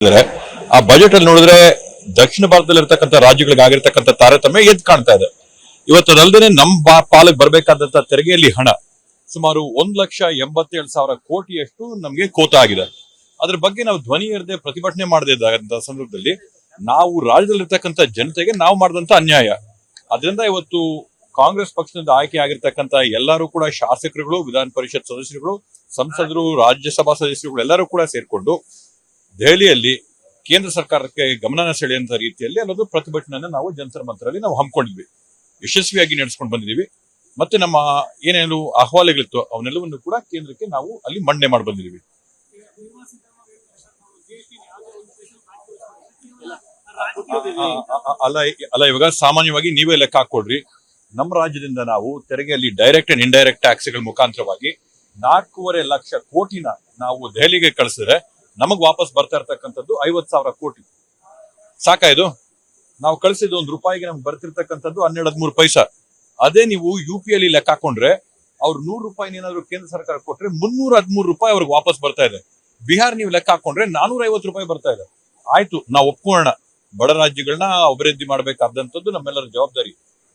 ಆ ಬಜೆಟ್ ಅಲ್ಲಿ ನೋಡಿದ್ರೆ ದಕ್ಷಿಣ ಭಾರತದಲ್ಲಿ ಇರ್ತಕ್ಕಂಥ ರಾಜ್ಯಗಳಿಗೆ ಆಗಿರ್ತಕ್ಕಂಥ ತಾರತಮ್ಯ ಎದ್ದು ಕಾಣ್ತಾ ಇದೆ. ಇವತ್ತು ಅದಲ್ಲದೆ ನಮ್ಮ ಪಾಲಿಗೆ ಬರಬೇಕಾದಂತ ತೆರಿಗೆಯಲ್ಲಿ ಹಣ ಸುಮಾರು 1,87,000 ಕೋಟಿಯಷ್ಟು ನಮಗೆ ಕೋತ ಆಗಿದೆ. ಅದ್ರ ಬಗ್ಗೆ ನಾವು ಧ್ವನಿ ಎರದೆ ಪ್ರತಿಭಟನೆ ಮಾಡದೇ ಇದ್ದ ಸಂದರ್ಭದಲ್ಲಿ ನಾವು ರಾಜ್ಯದಲ್ಲಿರ್ತಕ್ಕಂಥ ಜನತೆಗೆ ನಾವು ಮಾಡಿದಂತ ಅನ್ಯಾಯ. ಅದರಿಂದ ಇವತ್ತು ಕಾಂಗ್ರೆಸ್ ಪಕ್ಷದಿಂದ ಆಯ್ಕೆ ಆಗಿರ್ತಕ್ಕಂಥ ಎಲ್ಲರೂ ಕೂಡ ಶಾಸಕರುಗಳು, ವಿಧಾನ ಪರಿಷತ್ ಸದಸ್ಯರುಗಳು, ಸಂಸದರು, ರಾಜ್ಯಸಭಾ ಸದಸ್ಯರುಗಳು ಎಲ್ಲರೂ ಕೂಡ ಸೇರ್ಕೊಂಡು ದೆಹಲಿಯಲ್ಲಿ ಕೇಂದ್ರ ಸರ್ಕಾರಕ್ಕೆ ಗಮನ ಸೆಳೆಯುವಂತ ರೀತಿಯಲ್ಲಿ ಅಲ್ಲೊಂದು ಪ್ರತಿಭಟನೆಯನ್ನ ನಾವು ಜಂತರ್ ಮಂತರಲ್ಲಿ ನಾವು ಹಮ್ಮಿಕೊಂಡಿದ್ವಿ, ಯಶಸ್ವಿಯಾಗಿ ನಡೆಸ್ಕೊಂಡು ಬಂದಿದ್ದೀವಿ. ಮತ್ತೆ ನಮ್ಮ ಏನೇನು ಅಹವಾಲುಗಳಿತ್ತು ಅವನ್ನೆಲ್ಲವನ್ನು ಕೂಡ ಕೇಂದ್ರಕ್ಕೆ ನಾವು ಅಲ್ಲಿ ಮಂಡನೆ ಮಾಡಿ ಬಂದಿದ್ದೀವಿ. ಅಲ್ಲ ಇವಾಗ ಸಾಮಾನ್ಯವಾಗಿ ನೀವೇ ಲೆಕ್ಕ ಹಾಕೊಡ್ರಿ. ನಮ್ಮ ರಾಜ್ಯದಿಂದ ನಾವು ತೆರಿಗೆಯಲ್ಲಿ ಡೈರೆಕ್ಟ್ ಅಂಡ್ ಇಂಡೈರೆಕ್ಟ್ ಟ್ಯಾಕ್ಸ್ಗಳ ಮುಖಾಂತರವಾಗಿ 4.5 ಲಕ್ಷ ಕೋಟಿನ ನಾವು ದೆಹಲಿಗೆ ಕಳಿಸಿದ್ರೆ ನಮಗ್ ವಾಪಸ್ ಬರ್ತಾ ಇರ್ತಕ್ಕಂಥದ್ದು 50,000 ಕೋಟಿ. ಸಾಕಾಯ್ದು ನಾವು ಕಳಿಸಿದ ₹1 ನಮ್ಗೆ ಬರ್ತಿರ್ತಕ್ಕಂಥದ್ದು 12-13 ಪೈಸಾ. ಅದೇ ನೀವು UP ಅಲ್ಲಿ ಲೆಕ್ಕ ಹಾಕೊಂಡ್ರೆ ಅವ್ರು ₹100 ಏನಾದ್ರು ಕೇಂದ್ರ ಸರ್ಕಾರ ಕೊಟ್ರೆ ₹313 ಅವ್ರಿಗೆ ವಾಪಸ್ ಬರ್ತಾ ಇದೆ. ಬಿಹಾರ್ ನೀವು ಲೆಕ್ಕ ಹಾಕೊಂಡ್ರೆ ₹450 ಬರ್ತಾ ಇದೆ. ಆಯ್ತು, ನಾವು ಒಪ್ಕೋಣ, ಬಡ ರಾಜ್ಯಗಳನ್ನ ಅಭಿವೃದ್ಧಿ ಮಾಡ್ಬೇಕಾದಂಥದ್ದು ನಮ್ಮೆಲ್ಲರ ಜವಾಬ್ದಾರಿ.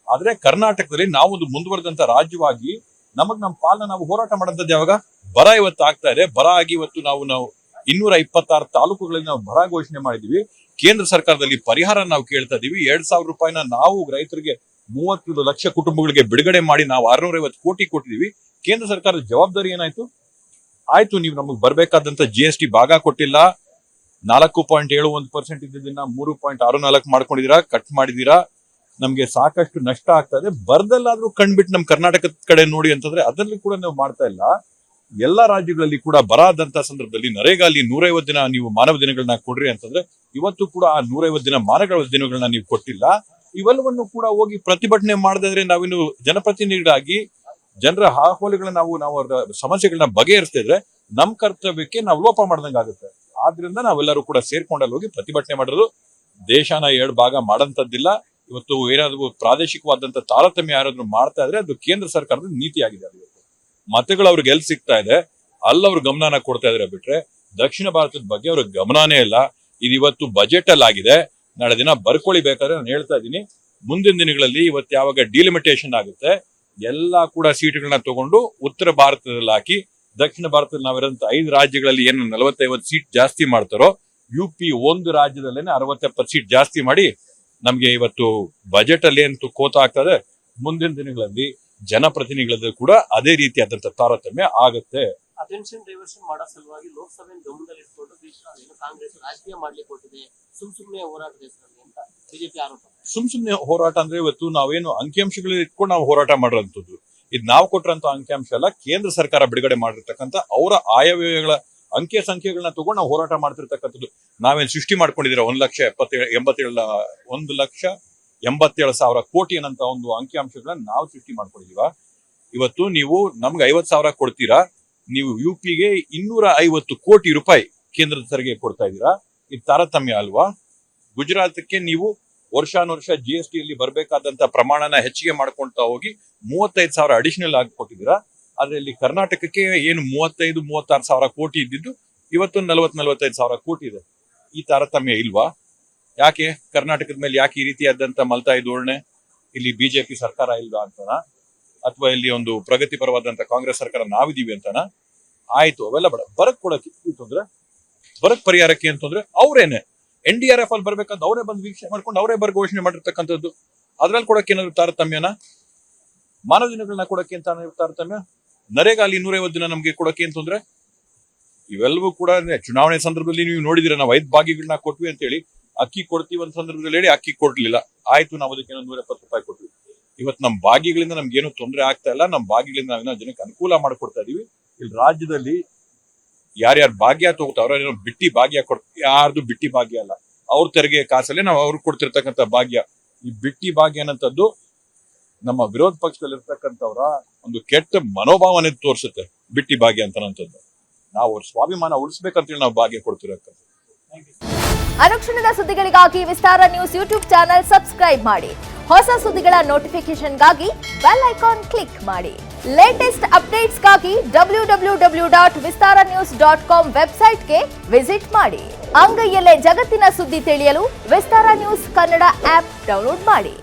ಆದ್ರೆ ಕರ್ನಾಟಕದಲ್ಲಿ ನಾವು ಒಂದು ಮುಂದುವರೆದಂತ ರಾಜ್ಯವಾಗಿ ನಮ್ಮ ಪಾಲನ ನಾವು ಹೋರಾಟ ಮಾಡೋಂಥದ್ದು ಯಾವಾಗ? ಬರ ಇವತ್ತು ಆಗ್ತಾ ಇದೆ. ಬರ ಆಗಿ ಇವತ್ತು ನಾವು 226 ತಾಲೂಕುಗಳಲ್ಲಿ ನಾವು ಬರ ಘೋಷಣೆ ಮಾಡಿದೀವಿ. ಕೇಂದ್ರ ಸರ್ಕಾರದಲ್ಲಿ ಪರಿಹಾರ ನಾವು ಕೇಳ್ತಾ ಇದೀವಿ. ₹2,000 ನಾವು ರೈತರಿಗೆ 30 ಲಕ್ಷ ಕುಟುಂಬಗಳಿಗೆ ಬಿಡುಗಡೆ ಮಾಡಿ ನಾವು 650 ಕೋಟಿ ಕೊಟ್ಟಿದೀವಿ. ಕೇಂದ್ರ ಸರ್ಕಾರದ ಜವಾಬ್ದಾರಿ ಏನಾಯ್ತು? ಆಯ್ತು, ನೀವು ನಮಗೆ ಬರ್ಬೇಕಾದಂತ GST ಭಾಗ ಕೊಟ್ಟಿಲ್ಲ. 4.71% ಇದ್ದಿದ್ದನ್ನ 3.64 ಮಾಡ್ಕೊಂಡಿದೀರಾ, ಕಟ್ ಮಾಡಿದೀರಾ. ನಮ್ಗೆ ಸಾಕಷ್ಟು ನಷ್ಟ ಆಗ್ತಾ ಇದೆ. ಬರ್ದಲ್ಲಾದ್ರೂ ಕಂಡ್ಬಿಟ್ಟು ನಮ್ ಕರ್ನಾಟಕದ ಕಡೆ ನೋಡಿ ಅಂತಂದ್ರೆ ಅದರಲ್ಲಿ ಕೂಡ ನಾವು ಮಾಡ್ತಾ ಇಲ್ಲ. ಎಲ್ಲಾ ರಾಜ್ಯಗಳಲ್ಲಿ ಕೂಡ ಬರ ಆದಂತ ಸಂದರ್ಭದಲ್ಲಿ ನರೇಗಾ ಅಲ್ಲಿ 150 ದಿನ ನೀವು ಮಾನವ ದಿನಗಳನ್ನ ಕೊಡ್ರಿ ಅಂತಂದ್ರೆ ಇವತ್ತು ಕೂಡ ಆ 150 ದಿನ ಮಾನವ ದಿನಗಳನ್ನ ನೀವು ಕೊಟ್ಟಿಲ್ಲ. ಇವೆಲ್ಲವನ್ನು ಕೂಡ ಹೋಗಿ ಪ್ರತಿಭಟನೆ ಮಾಡದಿದ್ರೆ ನಾವಿನ್ನು ಜನಪ್ರತಿನಿಧಿಗಳಾಗಿ ಜನರ ಅಹವಾಲುಗಳನ್ನ ನಾವು ಅವರ ಸಮಸ್ಯೆಗಳನ್ನ ಬಗೆಹರಿಸ್ತಾ ಇದ್ರೆ ನಮ್ ಕರ್ತವ್ಯಕ್ಕೆ ನಾವು ಲೋಪ ಮಾಡ್ದಂಗೆ ಆಗುತ್ತೆ. ಆದ್ರಿಂದ ನಾವೆಲ್ಲರೂ ಕೂಡ ಸೇರ್ಕೊಂಡಲ್ಲಿ ಹೋಗಿ ಪ್ರತಿಭಟನೆ ಮಾಡೋದು. ದೇಶನ 2 ಭಾಗ ಮಾಡಂತದ್ದಿಲ್ಲ. ಇವತ್ತು ಏನಾದ್ರು ಪ್ರಾದೇಶಿಕವಾದಂತ ತಾರತಮ್ಯ ಯಾರಾದ್ರೂ ಮಾಡ್ತಾ ಇದ್ರೆ ಅದು ಕೇಂದ್ರ ಸರ್ಕಾರದ ನೀತಿ ಆಗಿದೆ. ಅದು ಮತಗಳು ಅವ್ರಿಗೆ ಎಲ್ಲಿ ಸಿಗ್ತಾ ಇದೆ ಅಲ್ಲಿ ಅವ್ರ ಗಮನನ ಕೊಡ್ತಾ ಇದ್ರೆ ಬಿಟ್ರೆ ದಕ್ಷಿಣ ಭಾರತದ ಬಗ್ಗೆ ಅವ್ರಿಗೆ ಗಮನನೇ ಇಲ್ಲ. ಇದು ಇವತ್ತು ಬಜೆಟ್ ಅಲ್ಲಿ ಆಗಿದೆ. ನಾಳೆ ದಿನ ಬರ್ಕೊಳ್ಳಿ ಬೇಕಾದ್ರೆ ನಾನು ಹೇಳ್ತಾ ಇದ್ದೀನಿ, ಮುಂದಿನ ದಿನಗಳಲ್ಲಿ ಇವತ್ತು ಯಾವಾಗ ಡಿಲಿಮಿಟೇಷನ್ ಆಗುತ್ತೆ ಎಲ್ಲಾ ಕೂಡ ಸೀಟ್ಗಳನ್ನ ತಗೊಂಡು ಉತ್ತರ ಭಾರತದಲ್ಲಿ ಹಾಕಿ ದಕ್ಷಿಣ ಭಾರತದಲ್ಲಿ ನಾವಿರೋಂತ 5 ರಾಜ್ಯಗಳಲ್ಲಿ ಏನು 40-50 ಸೀಟ್ ಜಾಸ್ತಿ ಮಾಡ್ತಾರೋ UP ಒಂದು ರಾಜ್ಯದಲ್ಲೇನೆ 60-70 ಸೀಟ್ ಜಾಸ್ತಿ ಮಾಡಿ ನಮ್ಗೆ ಇವತ್ತು ಬಜೆಟ್ ಅಲ್ಲಿ ಏನು ಕೋತ ಆಗ್ತದೆ. ಮುಂದಿನ ದಿನಗಳಲ್ಲಿ ಜನಪ್ರತಿನಿಧಿಗಳಲ್ಲಿ ಕೂಡ ಅದೇ ರೀತಿಯಾದಂತ ತಾರತಮ್ಯ ಆಗುತ್ತೆ. ಅಟೆನ್ಷನ್ ಡೈವರ್ಷನ್ ಮಾಡೋ ಸಲುವಾಗಿ ಲೋಕಸಭೆ ಗಮನದಲ್ಲಿ ಇಟ್ಕೊಂಡು ಕಾಂಗ್ರೆಸ್ ರಾಜಕೀಯ ಮಾಡ್ಲಿಕ್ಕೆ ಕೊಟ್ಟಿದೆ, ಸುಮ್ನೆ ಹೋರಾಟದ ಹೆಸರಲ್ಲಿ ಅಂತ ಬಿಜೆಪಿ ಆರೋಪ. ಸುಮ್ನೆ ಹೋರಾಟ ಅಂದ್ರೆ ಇವತ್ತು ನಾವೇನು ಅಂಕಿಅಂಶಗಳು ಇಟ್ಕೊಂಡು ನಾವು ಹೋರಾಟ ಮಾಡಿರೋಂಥದ್ದು. ಇದು ನಾವು ಕೊಟ್ಟಿರೋಂಥ ಅಂಕಿಅಂಶ ಅಲ್ಲ, ಕೇಂದ್ರ ಸರ್ಕಾರ ಬಿಡುಗಡೆ ಮಾಡಿರ್ತಕ್ಕಂಥ ಅವರ ಆಯವ್ಯಯಗಳ ಅಂಕೆ ಸಂಖ್ಯೆಗಳನ್ನ ತಗೊಂಡು ನಾವು ಹೋರಾಟ ಮಾಡ್ತಿರ್ತಕ್ಕಂಥದ್ದು. ನಾವೇನು ಸೃಷ್ಟಿ ಮಾಡ್ಕೊಂಡಿದ್ದೀರಾ 1,87,000 ಕೋಟಿ ಅನ್ನಂತ ಒಂದು ಅಂಕಿಅಂಶಗಳನ್ನ ನಾವು ಸೃಷ್ಟಿ ಮಾಡ್ಕೊಂಡಿದೀವ. ಇವತ್ತು ನೀವು ನಮ್ಗೆ 50,000 ಕೊಡ್ತೀರಾ, ನೀವು UPಗೆ 250 ಕೋಟಿ ರೂಪಾಯಿ ಕೇಂದ್ರದ ತೆರಿಗೆ ಕೊಡ್ತಾ ಇದ್ದೀರಾ. ಇದು ತಾರತಮ್ಯ ಅಲ್ವಾ? ಗುಜರಾತ್ಗೆ ನೀವು ವರ್ಷಾನುವರ್ಷ GST ಅಲ್ಲಿ ಬರ್ಬೇಕಾದಂತ ಪ್ರಮಾಣನ ಹೆಚ್ಚಿಗೆ ಮಾಡ್ಕೊಳ್ತಾ ಹೋಗಿ 35,000 ಅಡಿಷನಲ್ ಆಗಿ ಕೊಟ್ಟಿದ್ದೀರಾ. ಆದ್ರೆ ಇಲ್ಲಿ ಕರ್ನಾಟಕಕ್ಕೆ ಏನು 35-36,000 ಕೋಟಿ ಇದ್ದಿದ್ದು ಇವತ್ತು 40-45,000 ಕೋಟಿ ಇದೆ. ಈ ತಾರತಮ್ಯ ಇಲ್ವಾ? ಯಾಕೆ ಕರ್ನಾಟಕದ ಮೇಲೆ ಯಾಕೆ ಈ ರೀತಿಯಾದಂತ ಮಲ್ತಾಯಿ ಧೋರಣೆ? ಇಲ್ಲಿ ಬಿಜೆಪಿ ಸರ್ಕಾರ ಇಲ್ವಾ ಅಂತನ, ಅಥವಾ ಇಲ್ಲಿ ಒಂದು ಪ್ರಗತಿಪರವಾದಂತ ಕಾಂಗ್ರೆಸ್ ಸರ್ಕಾರ ನಾವಿದೀವಿ ಅಂತನ? ಆಯ್ತು, ಅವೆಲ್ಲ ಬೇಡ. ಬರಕ್ ಕೊಡಕ್ಕೆ ಅಂತಂದ್ರೆ ಬರಕ್ ಪರಿಹಾರಕ್ಕೆ ಅಂತಂದ್ರೆ ಅವ್ರೇನೆ NDRF ಅಲ್ಲಿ ಬರ್ಬೇಕಂತ ಅವರೇ ಬಂದು ವೀಕ್ಷಣೆ ಮಾಡ್ಕೊಂಡು ಅವರೇ ಬರ್ ಘೋಷಣೆ ಮಾಡಿರ್ತಕ್ಕಂಥದ್ದು. ಅದ್ರಲ್ಲಿ ಕೊಡಕ್ಕೆ ಏನಾದ್ರು ತಾರತಮ್ಯನ? ಮಾನವ ದಿನಗಳನ್ನ ಕೊಡಕ್ಕೆ ಅಂತ ತಾರತಮ್ಯ? ನರೇಗಾ ಅಲ್ಲಿ 250 ದಿನ ನಮ್ಗೆ ಕೊಡಕ್ಕೆ ಅಂತಂದ್ರೆ ಇವೆಲ್ಲವೂ ಕೂಡ ಚುನಾವಣೆ ಸಂದರ್ಭದಲ್ಲಿ ನೀವು ನೋಡಿದಿರ. ನಾವು 5 ಭಾಗಿಗಳನ್ನ ಕೊಟ್ವಿ ಅಂತ ಹೇಳಿ ಅಕ್ಕಿ ಕೊಡ್ತೀವಿ ಒಂದು ಸಂದರ್ಭದಲ್ಲಿ ಹೇಳಿ ಅಕ್ಕಿ ಕೊಡ್ಲಿಲ್ಲ. ಆಯ್ತು, ನಾವು ಅದಕ್ಕೆ ₹170 ಕೊಟ್ವಿ. ಇವತ್ತು ನಮ್ಮ ಭಾಗಿಗಳಿಂದ ನಮ್ಗೆ ಏನು ತೊಂದರೆ ಆಗ್ತಾ ಇಲ್ಲ. ನಮ್ಮ ಭಾಗಿಗಳಿಂದ ನಾವೇನೋ ಜನಕ್ಕೆ ಅನುಕೂಲ ಮಾಡ್ಕೊಡ್ತಾ ಇದೀವಿ. ಇಲ್ಲಿ ರಾಜ್ಯದಲ್ಲಿ ಯಾರ್ಯಾರು ಭಾಗ್ಯ ತಗೋತಾವ್ರ ಏನೋ ಬಿಟ್ಟಿ ಭಾಗ್ಯ ಯಾರ್ದು ಬಿಟ್ಟಿ ಭಾಗ್ಯ ಅಲ್ಲ, ಅವ್ರ ತೆರಿಗೆ ಕಾಸಲ್ಲೇ ನಾವು ಅವ್ರಿಗೆ ಕೊಡ್ತಿರ್ತಕ್ಕಂಥ ಭಾಗ್ಯ. ಈ ಬಿಟ್ಟಿ ಭಾಗ್ಯ ಅನ್ನಂಥದ್ದು ನಮ್ಮ ವಿರೋಧ ಪಕ್ಷದಲ್ಲಿ ಇರ್ತಕ್ಕಂಥವ್ರ ಒಂದು ಕೆಟ್ಟ ಮನೋಭಾವನೆ ತೋರಿಸುತ್ತೆ. ಬಿಟ್ಟಿ ಭಾಗ್ಯ ಅಂತನಂಥದ್ದು ನಾವು ಅವ್ರ ಸ್ವಾಭಿಮಾನ ಉಳಿಸ್ಬೇಕಂತೇಳಿ ನಾವು ಭಾಗ್ಯ ಕೊಡ್ತಿರಕ್ಕಂಥ. ಅನುಕ್ಷಣದ ಸುದ್ದಿಗಳಿಗಾಗಿ ವಿಸ್ತಾರ ನ್ಯೂಸ್ ಯೂಟ್ಯೂಬ್ ಚಾನೆಲ್ ಸಬ್ಸ್ಕ್ರೈಬ್ ಮಾಡಿ. ಹೊಸ ಸುದ್ದಿಗಳ ನೋಟಿಫಿಕೇಶನ್ಗಾಗಿ ಬೆಲ್ ಐಕಾನ್ ಕ್ಲಿಕ್ ಮಾಡಿ. ಲೇಟೆಸ್ಟ್ ಅಪ್ಡೇಟ್ಸ್ಗಾಗಿ www.vistaranews.com ವೆಬ್ಸೈಟ್ಗೆ ವಿಸಿಟ್ ಮಾಡಿ. ಅಂಗೈಯಲ್ಲೇ ಜಗತ್ತಿನ ಸುದ್ದಿ ತಿಳಿಯಲು ವಿಸ್ತಾರ ನ್ಯೂಸ್ ಕನ್ನಡ ಆಪ್ ಡೌನ್ಲೋಡ್ ಮಾಡಿ.